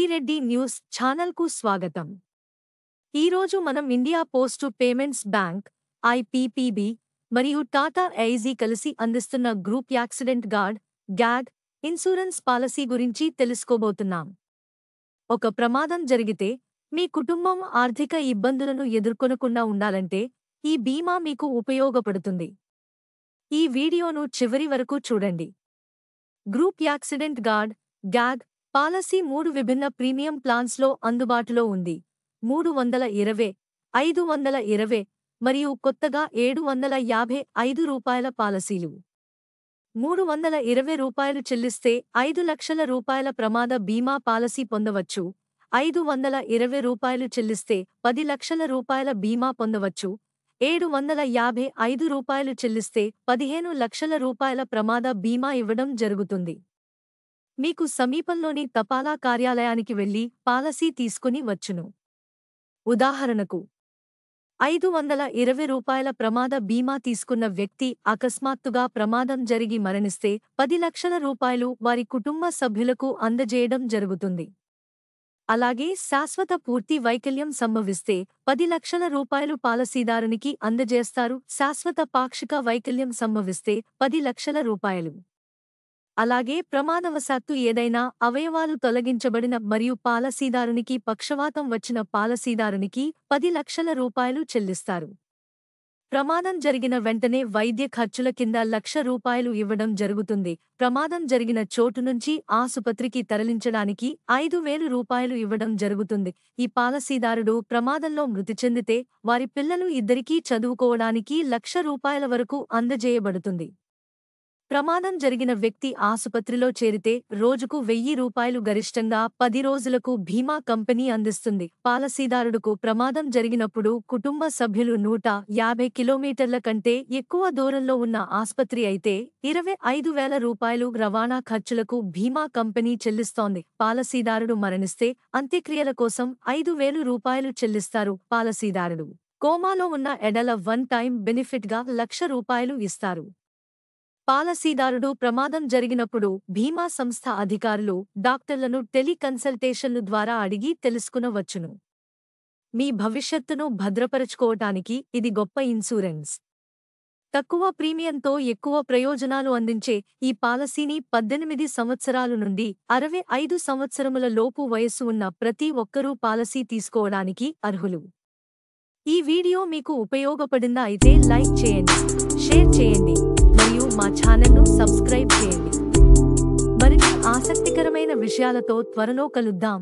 Sri Reddy news ఛానల్కు స్వాగతం. ఈరోజు మనం India post payments bank (IPPB) మరియు టాటా ఎయిజీ కలిసి అందిస్తున్న group accident guard (GAG) insurance policy గురించి తెలుసుకోబోతున్నాం. ఒక ప్రమాదం జరిగితే మీ కుటుంబం ఆర్థిక ఇబ్బందులను ఎదుర్కొనకుండా ఉండాలంటే ఈ బీమా మీకు ఉపయోగపడుతుంది. ఈ వీడియోను చివరి వరకు చూడండి. Group accident guard (GAG) policy 3 విభిన్న ప్రీమియం ప్లాన్స్లో అందుబాటులో ఉంది. 320, 520 మరియు కొత్తగా రూ. 755 పాలసీలు. రూ. 320 చెల్లిస్తే 5 లక్షల రూపాయల ప్రమాద బీమా పాలసీ పొందవచ్చు. రూ. 520 చెల్లిస్తే 10 లక్షల రూపాయల బీమా పొందవచ్చు. రూ. 755 చెల్లిస్తే 15 లక్షల రూపాయల ప్రమాద బీమా ఇవ్వడం జరుగుతుంది. మీకు సమీపంలోని తపాలా కార్యాలయానికి వెళ్లి పాలసీ తీసుకుని వచ్చును. ఉదాహరణకు, రూ. 520 ప్రమాద బీమా తీసుకున్న వ్యక్తి అకస్మాత్తుగా ప్రమాదం జరిగి మరణిస్తే 10 లక్షల రూపాయలు వారి కుటుంబ సభ్యులకు అందజేయడం జరుగుతుంది. అలాగే శాశ్వత పూర్తి వైకల్యం సంభవిస్తే 10 లక్షల రూపాయలు పాలసీదారునికి అందజేస్తారు. శాశ్వత పాక్షిక వైకల్యం సంభవిస్తే 10 లక్షల రూపాయలు. అలాగే ప్రమాదవశాత్తు ఏదైనా అవయవాలు తొలగించబడిన మరియు పాలసీదారునికి పక్షవాతం వచ్చిన పాలసీదారునికి 10 లక్షల రూపాయలు చెల్లిస్తారు. ప్రమాదం జరిగిన వెంటనే వైద్య ఖర్చుల కింద రూ. 1,00,000 ఇవ్వడం జరుగుతుంది. ప్రమాదం జరిగిన చోటు నుంచి ఆసుపత్రికి తరలించడానికి 5,000 రూపాయలు ఇవ్వడం జరుగుతుంది. ఈ పాలసీదారుడు ప్రమాదంలో మృతి చెందితే వారి పిల్లలు ఇద్దరికీ చదువుకోవడానికి రూ. 1,00,000 వరకు అందజేయబడుతుంది. ప్రమాదం జరిగిన వ్యక్తి ఆసుపత్రిలో చేరితే రోజుకు రూ. 1,000 గరిష్టంగా 10 రోజులకు బీమా కంపెనీ అందిస్తుంది. పాలసీదారుడుకు ప్రమాదం జరిగినప్పుడు కుటుంబ సభ్యులు 150 కిలోమీటర్ల కంటే ఎక్కువ దూరంలో ఉన్న ఆస్పత్రి అయితే 25,000 రూపాయలు రవాణా ఖర్చులకు బీమా కంపెనీ చెల్లిస్తోంది. పాలసీదారుడు మరణిస్తే అంత్యక్రియల కోసం 5,000 రూపాయలు చెల్లిస్తారు. పాలసీదారుడు కోమాలో ఉన్న ఎడల వన్ టైం బెనిఫిట్గా రూ. 1,00,000 ఇస్తారు. పాలసీదారుడు ప్రమాదం జరిగినప్పుడు బీమా సంస్థ అధికారులు డాక్టర్లను టెలికన్సల్టేషన్లు ద్వారా అడిగి తెలుసుకునవచ్చును. మీ భవిష్యత్తును భద్రపరచుకోవటానికి ఇది గొప్ప ఇన్సూరెన్స్. తక్కువ ప్రీమియంతో ఎక్కువ ప్రయోజనాలు అందించే ఈ పాలసీని 18 సంవత్సరాలు నుండి 65 సంవత్సరముల లోపు వయస్సు ఉన్న ప్రతి ఒక్కరూ పాలసీ తీసుకోవడానికి అర్హులు. ఈ వీడియో మీకు ఉపయోగపడిందా అయితే లైక్ చేయండి, షేర్ చేయండి మరియు మా ఛానల్ను సబ్స్క్రైబ్ చేయండి. మరిన్ని ఆసక్తికరమైన విషయాలతో త్వరలో కలుద్దాం.